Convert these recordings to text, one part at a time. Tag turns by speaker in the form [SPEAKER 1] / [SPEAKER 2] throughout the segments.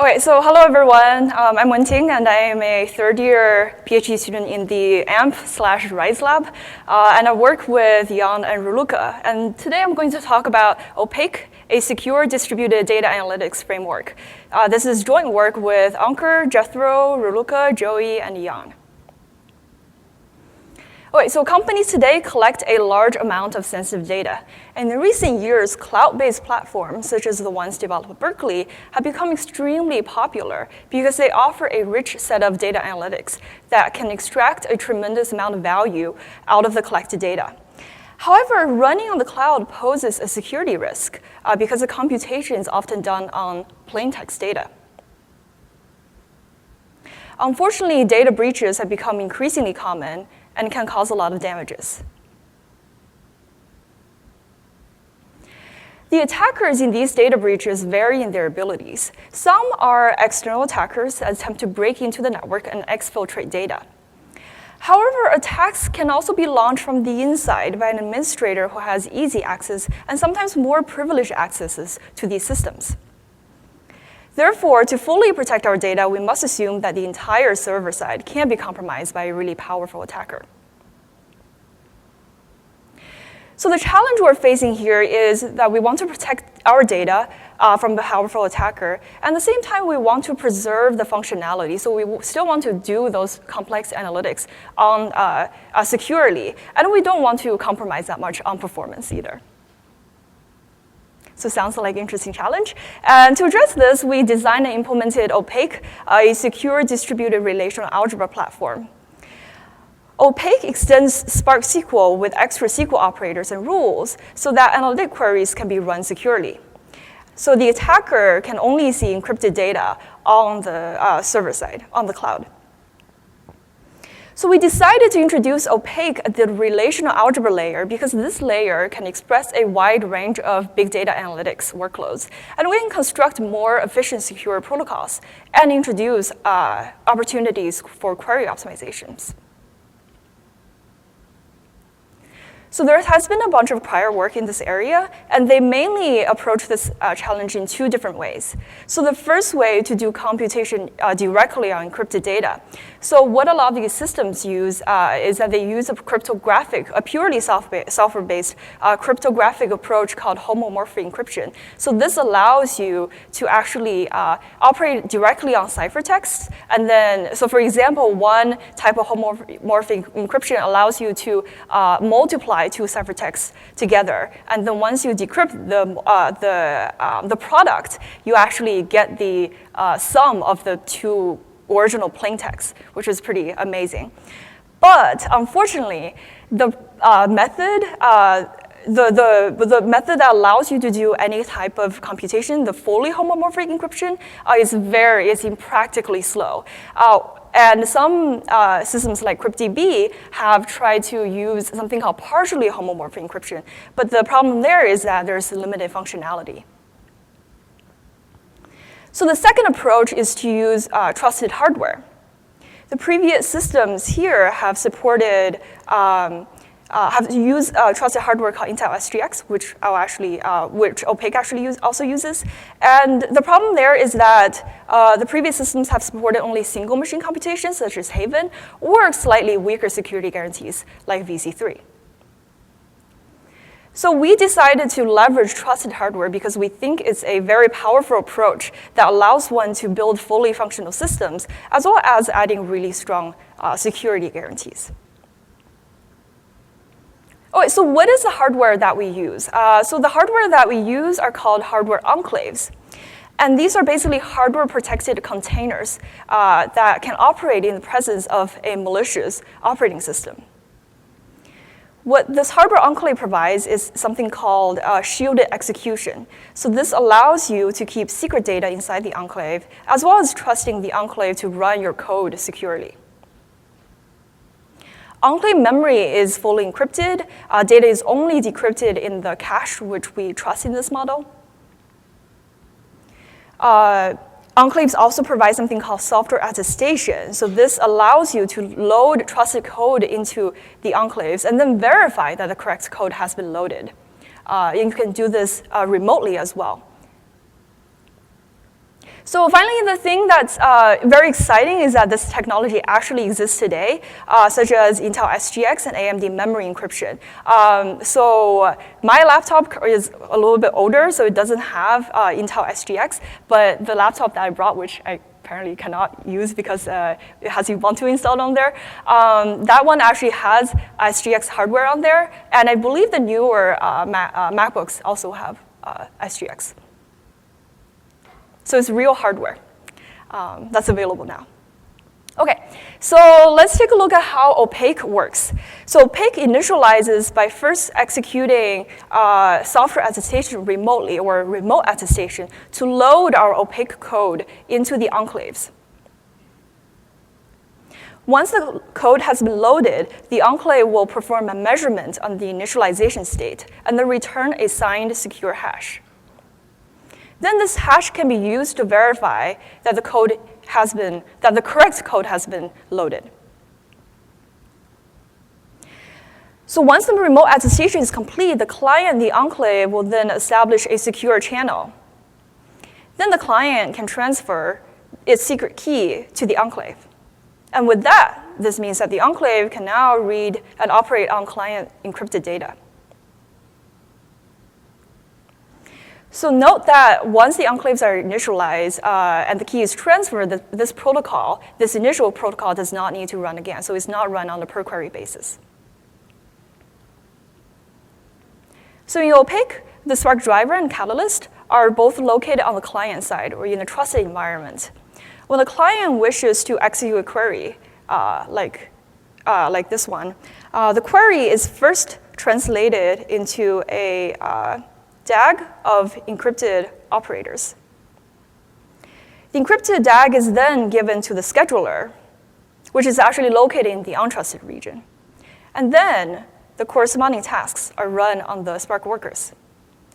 [SPEAKER 1] Okay, so hello everyone. I'm Wenting, and I am a third-year PhD student in the AMP/RISE lab, and I work with Jan and Raluca. And today I'm going to talk about Opaque, a secure distributed data analytics framework. This is joint work with Ankur, Jethro, Raluca, Joey, and Jan. Okay, so companies today collect a large amount of sensitive data. And in recent years, cloud-based platforms, such as the ones developed at Berkeley, have become extremely popular because they offer a rich set of data analytics that can extract a tremendous amount of value out of the collected data. However, running on the cloud poses a security risk because the computation is often done on plain text data. Unfortunately, data breaches have become increasingly common and can cause a lot of damages. The attackers in these data breaches vary in their abilities. Some are external attackers that attempt to break into the network and exfiltrate data. However, attacks can also be launched from the inside by an administrator who has easy access and sometimes more privileged accesses to these systems. Therefore, to fully protect our data, we must assume that the entire server side can be compromised by a really powerful attacker. So the challenge we're facing here is that we want to protect our data from the powerful attacker. And at the same time, we want to preserve the functionality. So we still want to do those complex analytics securely. And we don't want to compromise that much on performance either. So sounds like an interesting challenge. And to address this, we designed and implemented Opaque, a secure distributed relational algebra platform. Opaque extends Spark SQL with extra SQL operators and rules so that analytic queries can be run securely. So the attacker can only see encrypted data on the server side, on the cloud. So we decided to introduce Opaque at the relational algebra layer because this layer can express a wide range of big data analytics workloads. And we can construct more efficient, secure protocols and introduce opportunities for query optimizations. So there has been a bunch of prior work in this area, and they mainly approach this challenge in two different ways. So the first way to do computation directly on encrypted data. So what a lot of these systems use is that they use a purely software-based cryptographic approach called homomorphic encryption. So this allows you to actually operate directly on ciphertext. And then, so for example, one type of homomorphic encryption allows you to multiply two ciphertexts together. And then once you decrypt the product, you actually get the sum of the two original plaintext, which is pretty amazing. But unfortunately, the method that allows you to do any type of computation, the fully homomorphic encryption, is impractically slow. And some systems like CryptDB have tried to use something called partially homomorphic encryption. But the problem there is that there's limited functionality. So the second approach is to use trusted hardware. The previous systems here have supported have used trusted hardware called Intel SGX, which Opaque actually also uses. And the problem there is that the previous systems have supported only single machine computations, such as Haven, or slightly weaker security guarantees, like VC3. So we decided to leverage trusted hardware because we think it's a very powerful approach that allows one to build fully functional systems, as well as adding really strong security guarantees. Okay, so what is the hardware that we use? So the hardware that we use are called hardware enclaves. And these are basically hardware-protected containers that can operate in the presence of a malicious operating system. What this hardware enclave provides is something called shielded execution. So this allows you to keep secret data inside the enclave, as well as trusting the enclave to run your code securely. Enclave memory is fully encrypted. Data is only decrypted in the cache, which we trust in this model. Enclaves also provide something called software attestation. So this allows you to load trusted code into the enclaves and then verify that the correct code has been loaded. And you can do this remotely as well. So finally, the thing that's very exciting is that this technology actually exists today, such as Intel SGX and AMD memory encryption. So my laptop is a little bit older, so it doesn't have Intel SGX, but the laptop that I brought, which I apparently cannot use because it has Ubuntu installed on there, that one actually has SGX hardware on there, and I believe the newer MacBooks also have SGX. So it's real hardware that's available now. Okay, so let's take a look at how Opaque works. So Opaque initializes by first executing software attestation remotely, or remote attestation, to load our Opaque code into the enclaves. Once the code has been loaded, the enclave will perform a measurement on the initialization state and then return a signed secure hash. Then this hash can be used to verify that the correct code has been loaded. So once the remote attestation is complete, the client, the enclave, will then establish a secure channel. Then the client can transfer its secret key to the enclave. And with that, this means that the enclave can now read and operate on client encrypted data. So note that once the enclaves are initialized and the key is transferred, this initial protocol does not need to run again. So it's not run on a per query basis. So in Opaque, the Spark driver and catalyst are both located on the client side or in a trusted environment. When the client wishes to execute a query, like this one, the query is first translated into a DAG of encrypted operators. The encrypted DAG is then given to the scheduler, which is actually located in the untrusted region. And then the corresponding tasks are run on the Spark workers.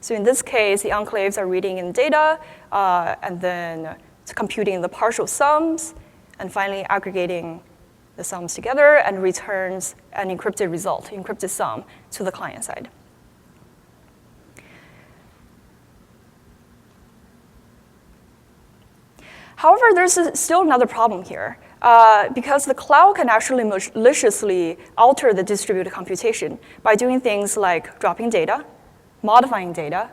[SPEAKER 1] So in this case, the enclaves are reading in data, and then computing the partial sums, and finally aggregating the sums together and returns an encrypted result, encrypted sum, to the client side. However, there's still another problem here. Because the cloud can actually maliciously alter the distributed computation by doing things like dropping data, modifying data,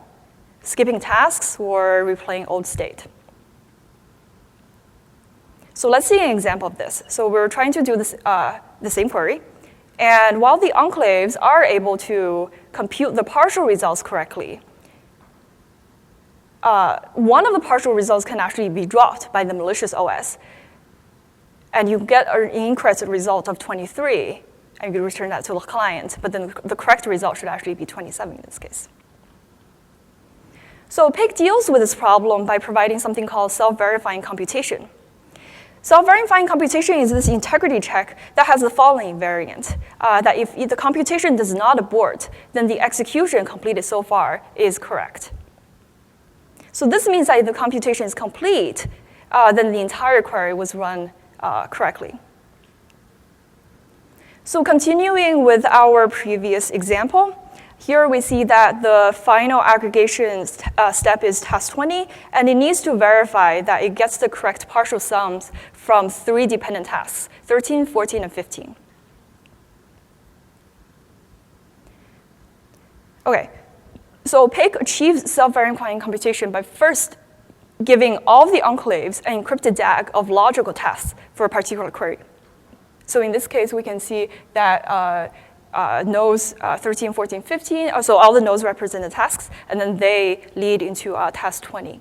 [SPEAKER 1] skipping tasks, or replaying old state. So let's see an example of this. So we're trying to do this, the same query. And while the enclaves are able to compute the partial results correctly, one of the partial results can actually be dropped by the malicious OS. And you get an incorrect result of 23, and you return that to the client. But then the correct result should actually be 27 in this case. So Opaque deals with this problem by providing something called self-verifying computation. Self-verifying computation is this integrity check that has the following invariant, that if the computation does not abort, then the execution completed so far is correct. So this means that if the computation is complete, then the entire query was run correctly. So continuing with our previous example, here we see that the final aggregation step is task 20, and it needs to verify that it gets the correct partial sums from 3 dependent tasks, 13, 14, and 15. Okay, so Opaque achieves self-verifying computation by first giving all the enclaves an encrypted DAG of logical tasks for a particular query. So in this case, we can see that nodes 13, 14, 15, so all the nodes represent the tasks, and then they lead into task 20.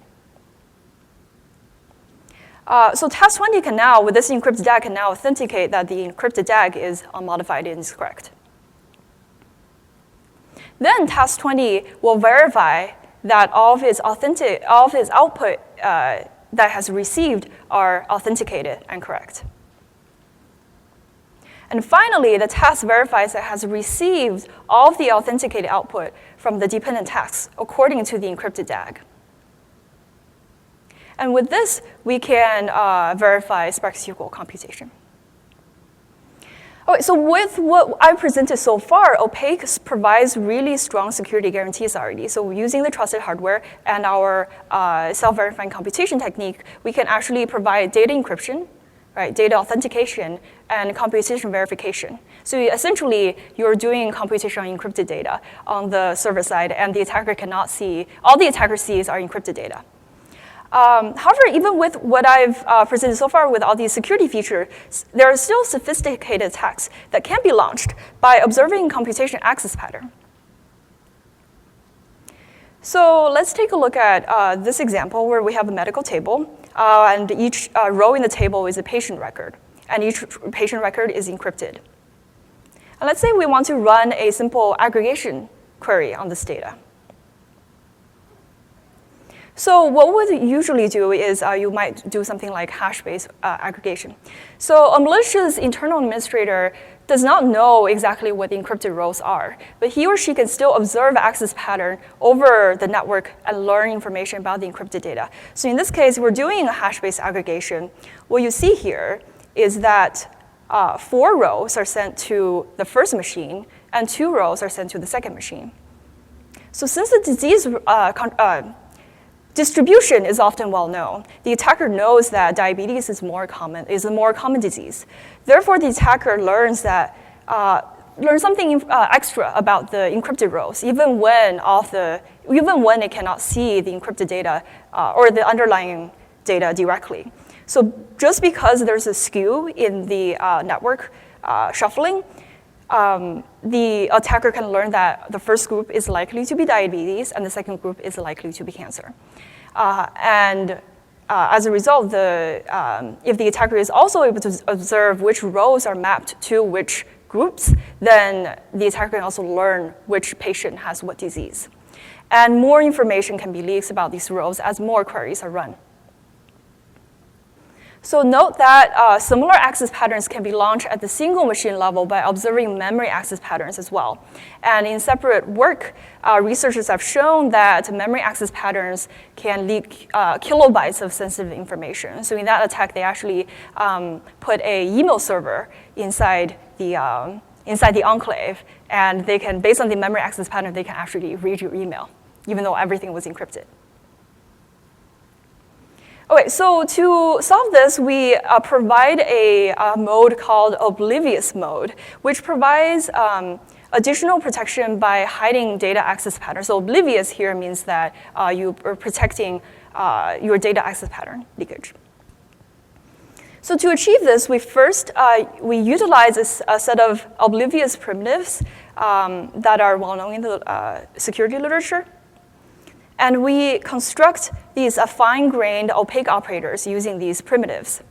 [SPEAKER 1] So task 20 can now, with this encrypted DAG, can now authenticate that the encrypted DAG is unmodified and is correct. Then task 20 will verify that all of its output that has received are authenticated and correct. And finally, the task verifies that it has received all of the authenticated output from the dependent tasks according to the encrypted DAG. And with this, we can verify Spark SQL computation. Okay, so with what I presented so far, Opaque provides really strong security guarantees already. So using the trusted hardware and our self-verifying computation technique, we can actually provide data encryption, right, data authentication, and computation verification. So essentially, you're doing computation on encrypted data on the server side, and the attacker cannot see, all the attacker sees are encrypted data. However, even with what I've presented so far with all these security features, there are still sophisticated attacks that can be launched by observing computation access pattern. So let's take a look at this example where we have a medical table, and each row in the table is a patient record, and each patient record is encrypted. And let's say we want to run a simple aggregation query on this data. So what we usually do is you might do something like hash-based aggregation. So a malicious internal administrator does not know exactly what the encrypted rows are, but he or she can still observe access pattern over the network and learn information about the encrypted data. So in this case, we're doing a hash-based aggregation. What you see here is that 4 rows are sent to the first machine, and 2 rows are sent to the second machine. So since the disease distribution is often well known, the attacker knows that diabetes is a more common disease. Therefore, the attacker learns something extra about the encrypted rows, even when it cannot see the encrypted data or the underlying data directly. So just because there's a skew in the network shuffling, the attacker can learn that the first group is likely to be diabetes and the second group is likely to be cancer. As a result, if the attacker is also able to observe which rows are mapped to which groups, then the attacker can also learn which patient has what disease. And more information can be leaked about these rows as more queries are run. So note that similar access patterns can be launched at the single machine level by observing memory access patterns as well. And in separate work, researchers have shown that memory access patterns can leak kilobytes of sensitive information. So in that attack, they actually put an email server inside the enclave, and they can, based on the memory access pattern, they can actually read your email, even though everything was encrypted. Okay, so to solve this, we provide a mode called Oblivious mode, which provides additional protection by hiding data access patterns. So Oblivious here means that you are protecting your data access pattern leakage. So to achieve this, we utilize a set of Oblivious primitives that are well known in the security literature. And we construct these fine-grained opaque operators using these primitives.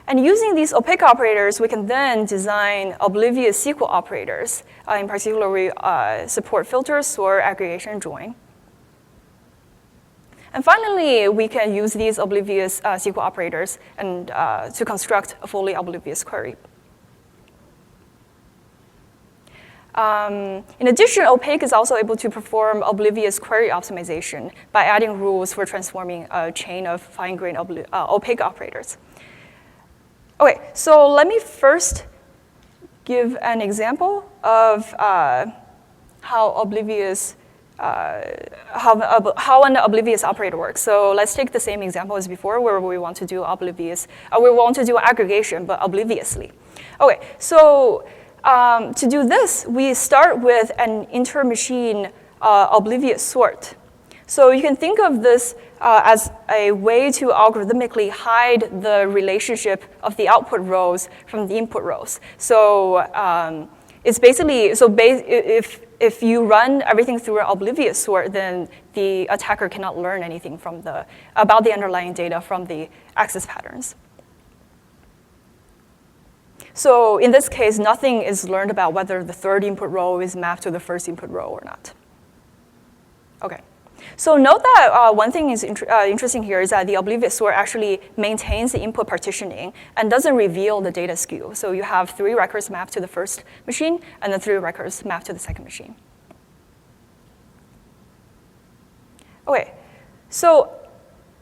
[SPEAKER 1] And using these opaque operators, we can then design Oblivious SQL operators. In particular, we support filter, sort, aggregation, and join. And finally, we can use these Oblivious SQL operators and to construct a fully oblivious query. In addition, Opaque is also able to perform oblivious query optimization by adding rules for transforming a chain of fine-grained opaque operators. Okay, so let me first give an example of how an oblivious operator works. So let's take the same example as before, where we want to do aggregation, but obliviously. Okay, so to do this, we start with an inter-machine oblivious sort. So you can think of this as a way to algorithmically hide the relationship of the output rows from the input rows. So it's basically, if you run everything through an oblivious sort, then the attacker cannot learn anything about the underlying data from the access patterns. So in this case, nothing is learned about whether the third input row is mapped to the first input row or not. Okay. So note that one thing is interesting here is that the oblivious sort actually maintains the input partitioning and doesn't reveal the data skew. So you have 3 records mapped to the first machine and then 3 records mapped to the second machine. Okay, so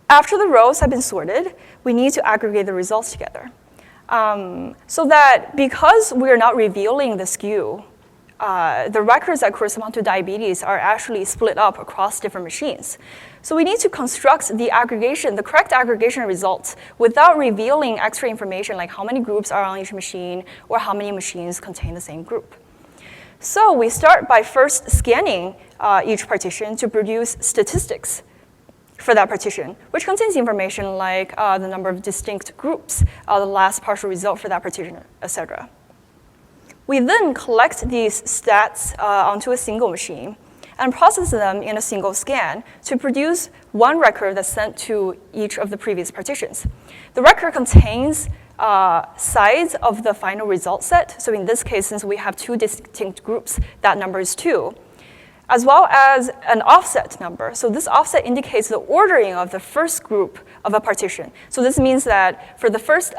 [SPEAKER 1] after the rows have been sorted, we need to aggregate the results together. So that because we're not revealing the skew, the records that correspond to diabetes are actually split up across different machines. So we need to construct the aggregation, the correct aggregation results without revealing extra information like how many groups are on each machine or how many machines contain the same group. So we start by first scanning each partition to produce statistics for that partition, which contains information like the number of distinct groups, the last partial result for that partition, etc. We then collect these stats onto a single machine and process them in a single scan to produce one record that's sent to each of the previous partitions. The record contains sides of the final result set. So in this case, since we have two distinct groups, that number is 2, as well as an offset number. So this offset indicates the ordering of the first group of a partition. So this means that for the first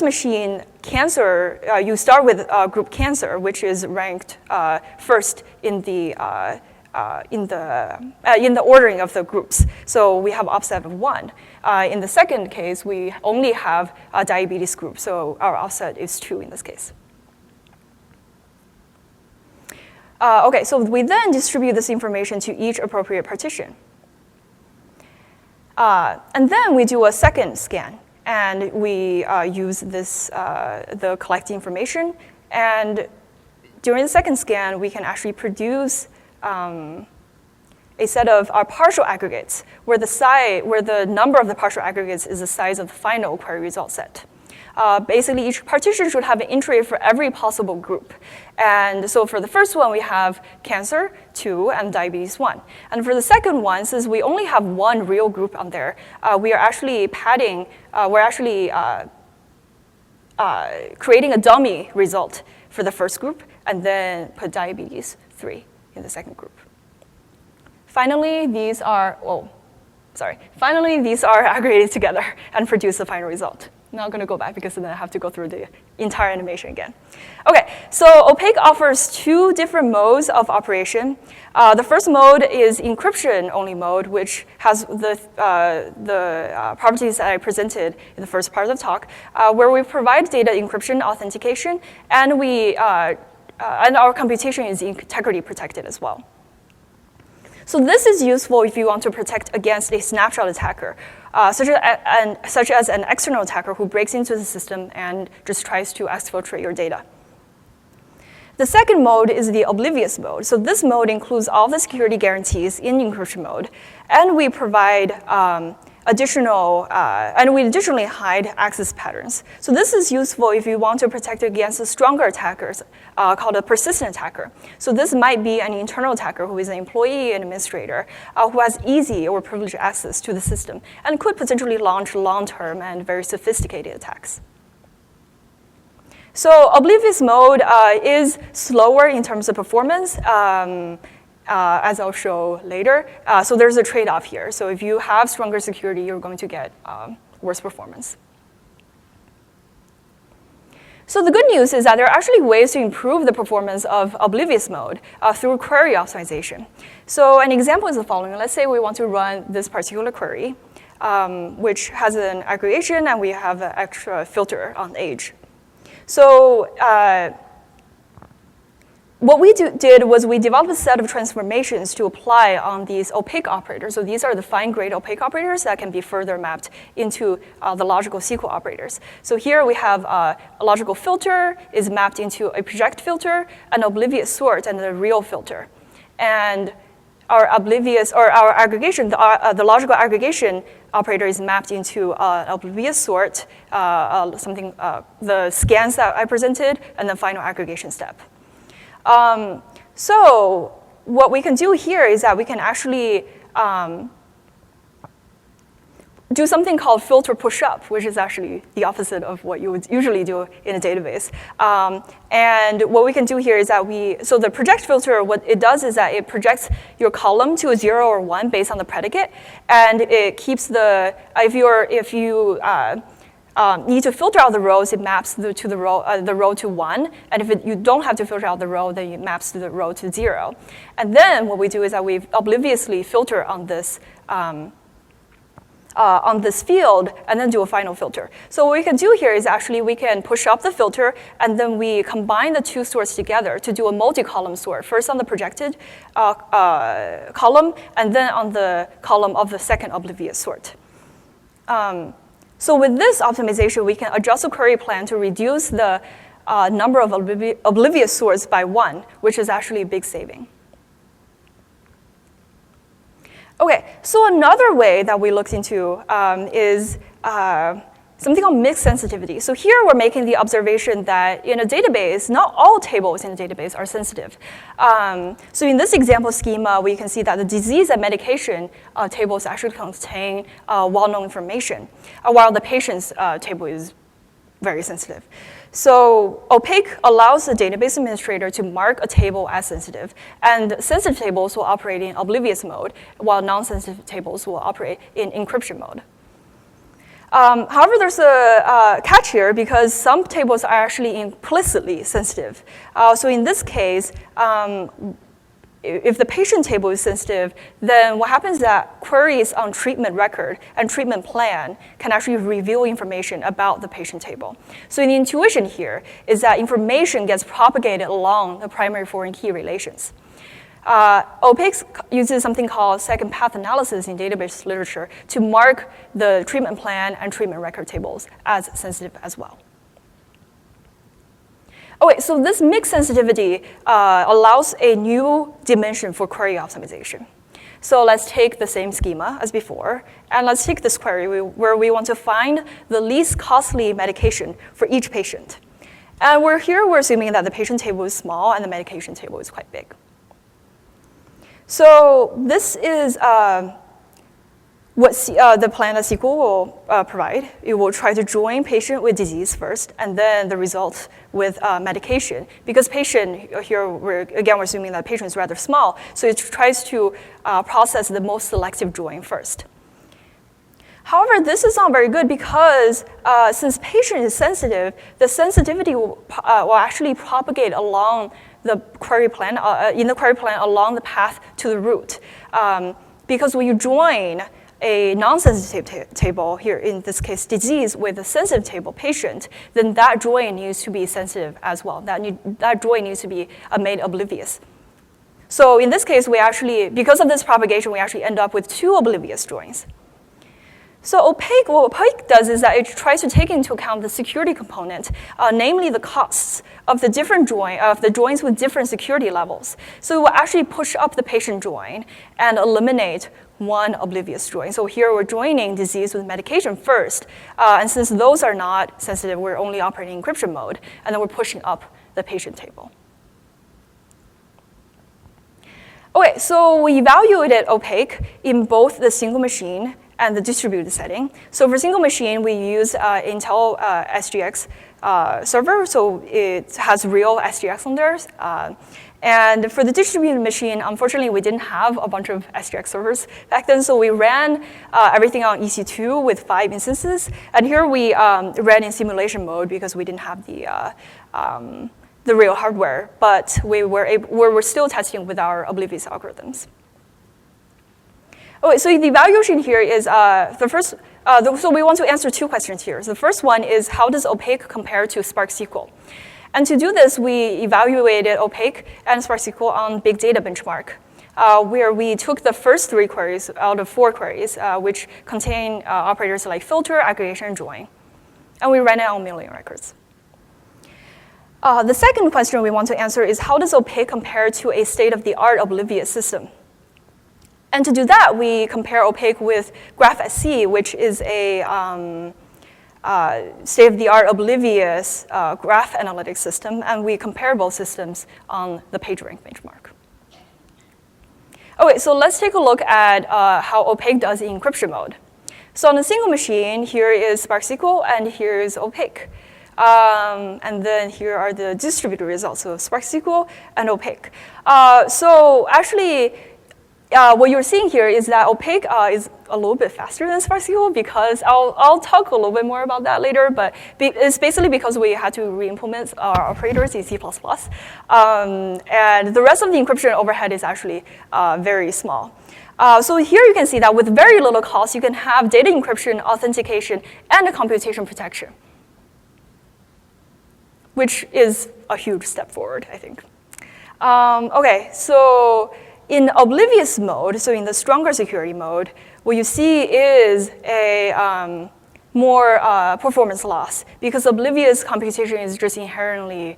[SPEAKER 1] machine, cancer, you start with group cancer, which is ranked first in the ordering of the groups. So we have offset of 1. In the second case, we only have a diabetes group, so our offset is 2 in this case. Okay, so we then distribute this information to each appropriate partition. And then we do a second scan. And we use this, the collecting information. And during the second scan, we can actually produce a set of our partial aggregates, where the number of the partial aggregates is the size of the final query result set. Basically, each partition should have an entry for every possible group. And so for the first one, we have cancer 2 and diabetes 1. And for the second one, since we only have one real group on there, we are actually padding, creating a dummy result for the first group, and then put diabetes 3 in the second group. Finally, these are aggregated together and produce the final result. Now I'm going to go back because then I have to go through the entire animation again. Okay, so Opaque offers 2 different modes of operation. The first mode is encryption-only mode, which has the properties that I presented in the first part of the talk, where we provide data encryption authentication, and and our computation is integrity protected as well. So this is useful if you want to protect against a snapshot attacker, such as an external attacker who breaks into the system and just tries to exfiltrate your data. The second mode is the Oblivious mode. So this mode includes all the security guarantees in encryption mode, and we provide additionally hide access patterns. So this is useful if you want to protect against a stronger attackers called a persistent attacker. So this might be an internal attacker who is an employee and administrator who has easy or privileged access to the system and could potentially launch long-term and very sophisticated attacks. So Oblivious mode is slower in terms of performance, as I'll show later. So there's a trade-off here. So if you have stronger security, you're going to get worse performance. So the good news is that there are actually ways to improve the performance of Oblivious mode through query optimization. So an example is the following. Let's say we want to run this particular query, which has an aggregation, and we have an extra filter on age. So what we did was we developed a set of transformations to apply on these opaque operators. So these are the fine-grained opaque operators that can be further mapped into the logical SQL operators. So here we have a logical filter is mapped into a project filter, an oblivious sort, and a real filter. And our oblivious, or our aggregation, the logical aggregation operator is mapped into an oblivious sort, the scans that I presented, and the final aggregation step. So what we can do here is that we can actually do something called filter push-up, which is actually the opposite of what you would usually do in a database. And what we can do here is that so the project filter, what it does is that it projects your column to a 0 or 1 based on the predicate, and it keeps if you need to filter out the rows, it maps the row to 1. And if you don't have to filter out the row, then it maps the row to 0. And then what we do is that we obliviously filter on this on this field and then do a final filter. So what we can do here is actually we can push up the filter and then we combine the two sorts together to do a multi-column sort, first on the projected column and then on the column of the second oblivious sort. So with this optimization, we can adjust the query plan to reduce the number of oblivious sorts by 1, which is actually a big saving. Okay, so another way that we looked into is something called mixed sensitivity. So here we're making the observation that in a database, not all tables in a database are sensitive. So in this example schema, we can see that the disease and medication tables actually contain well-known information, while the patient's table is very sensitive. So Opaque allows the database administrator to mark a table as sensitive, and sensitive tables will operate in oblivious mode, while non-sensitive tables will operate in encryption mode. However, there's a catch here because some tables are actually implicitly sensitive. So in this case, if the patient table is sensitive, then what happens is that queries on treatment record and treatment plan can actually reveal information about the patient table. So the intuition here is that information gets propagated along the primary foreign key relations. Opaque uses something called second path analysis in database literature to mark the treatment plan and treatment record tables as sensitive as well. Okay, so this mixed sensitivity allows a new dimension for query optimization. So let's take the same schema as before, and let's take this query where we want to find the least costly medication for each patient. And we're assuming that the patient table is small and the medication table is quite big. So this is what the plan that SQL will provide. It will try to join patient with disease first, and then the result with medication. Because patient, here we're assuming that patient is rather small, so it tries to process the most selective join first. However, this is not very good because since patient is sensitive, the sensitivity will actually propagate along the query plan, in the query plan along the path to the root. Because when you join a non-sensitive table, here in this case disease, with a sensitive table, patient, then that join needs to be sensitive as well. That join needs to be made oblivious. So in this case, we actually, because of this propagation, we actually end up with 2 oblivious joins. So Opaque, what Opaque does is that it tries to take into account the security component, namely the costs of the different joins with different security levels. So it will actually push up the patient join and eliminate 1 oblivious join. So here we're joining disease with medication first, and since those are not sensitive, we're only operating in encryption mode, and then we're pushing up the patient table. Okay, so we evaluated Opaque in both the single machine and the distributed setting. So for single machine, we use Intel SGX server, so it has real SGX on there. And for the distributed machine, unfortunately, we didn't have a bunch of SGX servers back then, so we ran everything on EC2 with 5 instances. And here we ran in simulation mode because we didn't have the real hardware, but we were still testing with our Oblivious algorithms. Okay, so the evaluation here is the first, so we want to answer 2 questions here. So the first one is, how does Opaque compare to Spark SQL? And to do this, we evaluated Opaque and Spark SQL on big data benchmark, where we took the first 3 queries out of 4 queries, which contain operators like filter, aggregation, and join. And we ran it on 1 million records. The second question we want to answer is, how does Opaque compare to a state-of-the-art Oblivious system? And to do that, we compare Opaque with GraphSC, which is a state-of-the-art Oblivious graph analytics system, and we compare both systems on the PageRank benchmark. Okay, so let's take a look at how Opaque does in encryption mode. So on a single machine, here is Spark SQL, and here is Opaque. And then here are the distributed results of Spark SQL and Opaque. So actually, what you're seeing here is that Opaque is a little bit faster than Spark SQL because I'll talk a little bit more about that later, but it's basically because we had to re-implement our operators in C++. And the rest of the encryption overhead is actually very small. So here you can see that with very little cost, you can have data encryption, authentication, and computation protection, which is a huge step forward, I think. Okay, so in oblivious mode, so in the stronger security mode, what you see is a more performance loss because oblivious computation is just inherently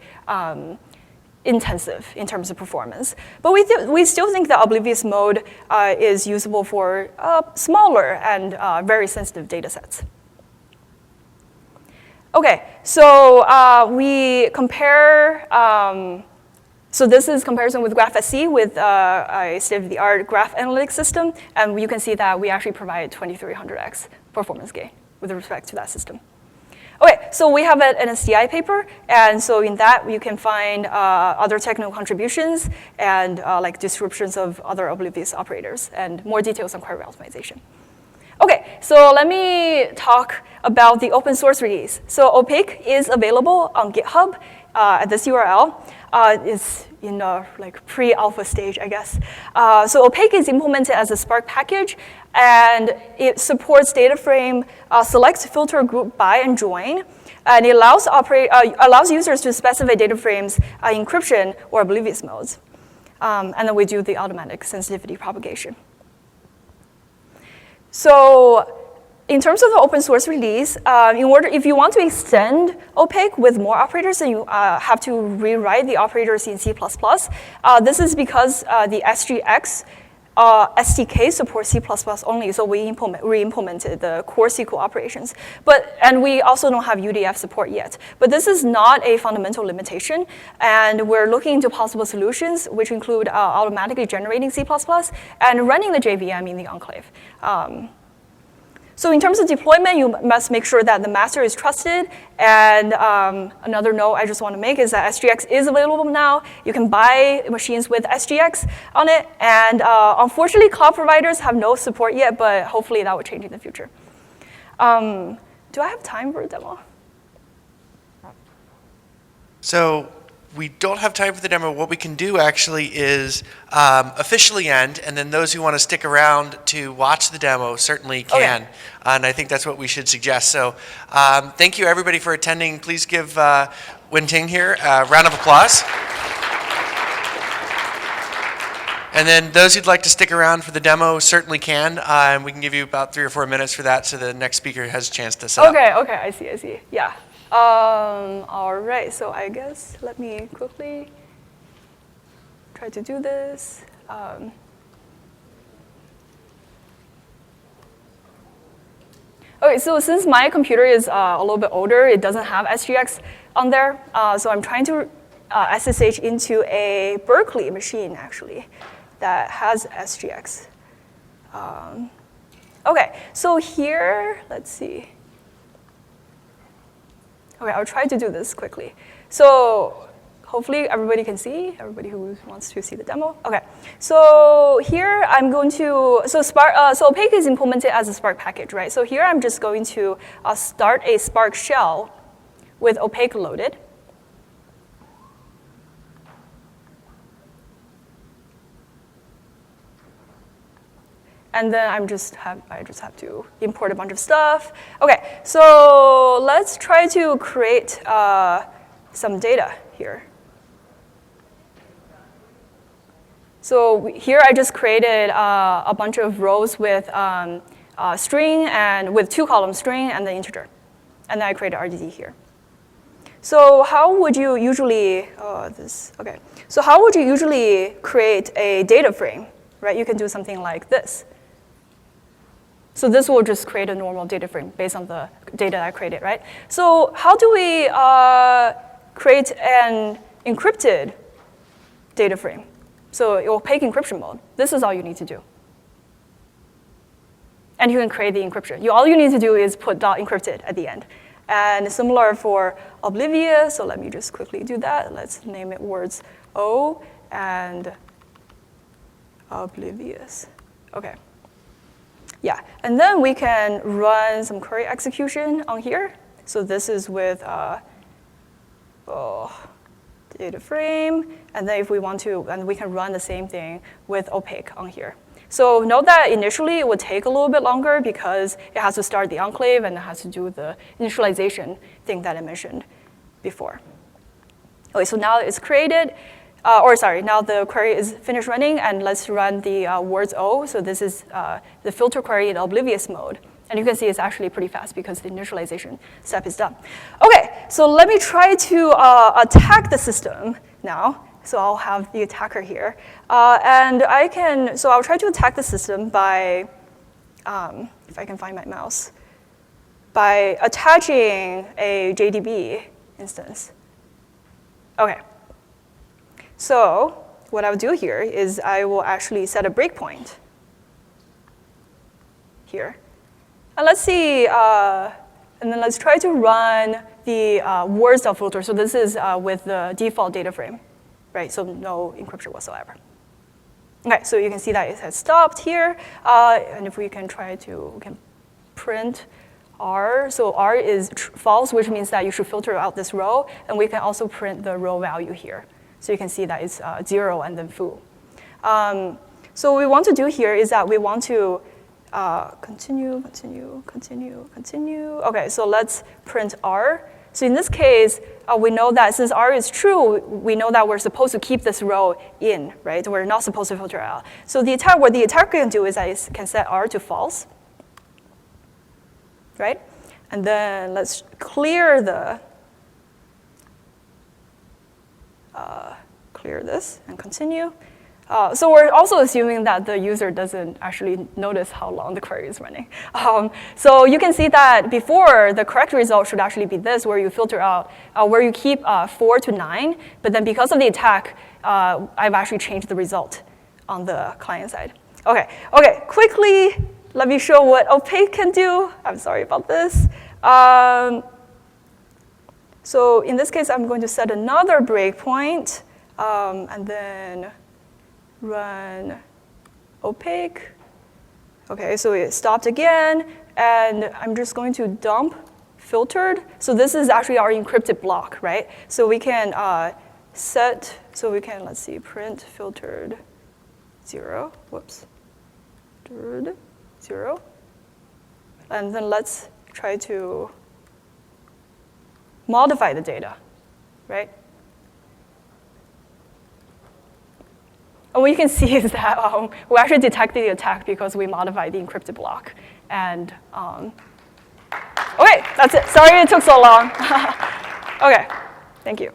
[SPEAKER 1] intensive in terms of performance. But we still think that oblivious mode is usable for smaller and very sensitive data sets. Okay, so we compare, so this is comparison with GraphSC with a state-of-the-art graph analytics system, and you can see that we actually provide 2300x performance gain with respect to that system. Okay, so we have an SDI paper, and so in that you can find other technical contributions and like descriptions of other oblivious operators and more details on query optimization. Okay, so let me talk about the open source release. So Opaque is available on GitHub at this URL. It's in a like pre-alpha stage, I guess. So Opaque is implemented as a Spark package, and it supports data frame, select, filter, group by, and join. And it allows users to specify data frames encryption or oblivious modes. And then we do the automatic sensitivity propagation. So in terms of the open source release, if you want to extend Opaque with more operators, then you have to rewrite the operators in C++. This is because the SGX SDK supports C++ only, so we re-implemented the core SQL operations. And we also don't have UDF support yet. But this is not a fundamental limitation, and we're looking into possible solutions, which include automatically generating C++ and running the JVM in the enclave. So in terms of deployment, you must make sure that the master is trusted. And another note I just want to make is that SGX is available now. You can buy machines with SGX on it. And unfortunately, cloud providers have no support yet, but hopefully that will change in the future. Do I have time for a demo?
[SPEAKER 2] So we don't have time for the demo. What we can do actually is officially end, and then those who want to stick around to watch the demo certainly can. Okay. And I think that's what we should suggest. So thank you everybody for attending. Please give Wenting here a round of applause. And then those who'd like to stick around for the demo certainly can. And we can give you about 3 or 4 minutes for that so the next speaker has a chance to set up.
[SPEAKER 1] Okay, I see, yeah. All right, so I guess let me quickly try to do this. Okay, so since my computer is a little bit older, it doesn't have SGX on there. So I'm trying to SSH into a Berkeley machine, actually, that has SGX. Okay, so here, let's see. Okay, I'll try to do this quickly. So hopefully everybody can see, everybody who wants to see the demo. Okay, so here I'm going to, so Opaque is implemented as a Spark package, right? So here I'm just going to start a Spark shell with Opaque loaded. And then I just have to import a bunch of stuff. Okay, so let's try to create some data here. So here I just created a bunch of rows with string and with 2-column string and the integer. And then I created RDD here. So how would you usually, So how would you usually create a data frame, right? You can do something like this. So this will just create a normal data frame based on the data I created, right? So how do we create an encrypted data frame? So opaque encryption mode. This is all you need to do. And you can create the encryption. All you need to do is put .encrypted at the end. And similar for Oblivious, so let me just quickly do that. Let's name it words O and Oblivious. Okay. Yeah, and then we can run some query execution on here. So this is with data frame, and then if we want to, and we can run the same thing with Opaque on here. So note that initially it would take a little bit longer because it has to start the enclave and it has to do the initialization thing that I mentioned before. Okay, so now it's created, now the query is finished running, and let's run the words O. So this is the filter query in oblivious mode. And you can see it's actually pretty fast because the initialization step is done. Okay, so let me try to attack the system now. So I'll have the attacker here. And I'll try to attack the system by, if I can find my mouse, by attaching a JDB instance. Okay. So what I'll do here is I will actually set a breakpoint here. And let's see, and then let's try to run the words.filter. So this is with the default data frame, right? So no encryption whatsoever. Okay, so you can see that it has stopped here. And if we can we can print R. So R is false, which means that you should filter out this row. And we can also print the row value here. So you can see that it's 0 and then foo. So what we want to do here is that we want to continue. Okay, so let's print R. So in this case, we know that since R is true, we know that we're supposed to keep this row in, right? We're not supposed to filter out. So what the attacker can do is that it can set R to false, right? And then let's clear this and continue. So we're also assuming that the user doesn't actually notice how long the query is running. So you can see that before, the correct result should actually be this, where you filter out, where you keep 4 to 9. But then because of the attack, I've actually changed the result on the client side. Okay, quickly, let me show what Opaque can do. I'm sorry about this. So in this case, I'm going to set another breakpoint, and then run Opaque. Okay, so it stopped again, and I'm just going to dump filtered. So this is actually our encrypted block, right? So we can let's see, print filtered 0, whoops, 0. And then let's try to modify the data, right? And what you can see is that we actually detected the attack because we modified the encrypted block. And okay, that's it. Sorry it took so long. Okay, thank you.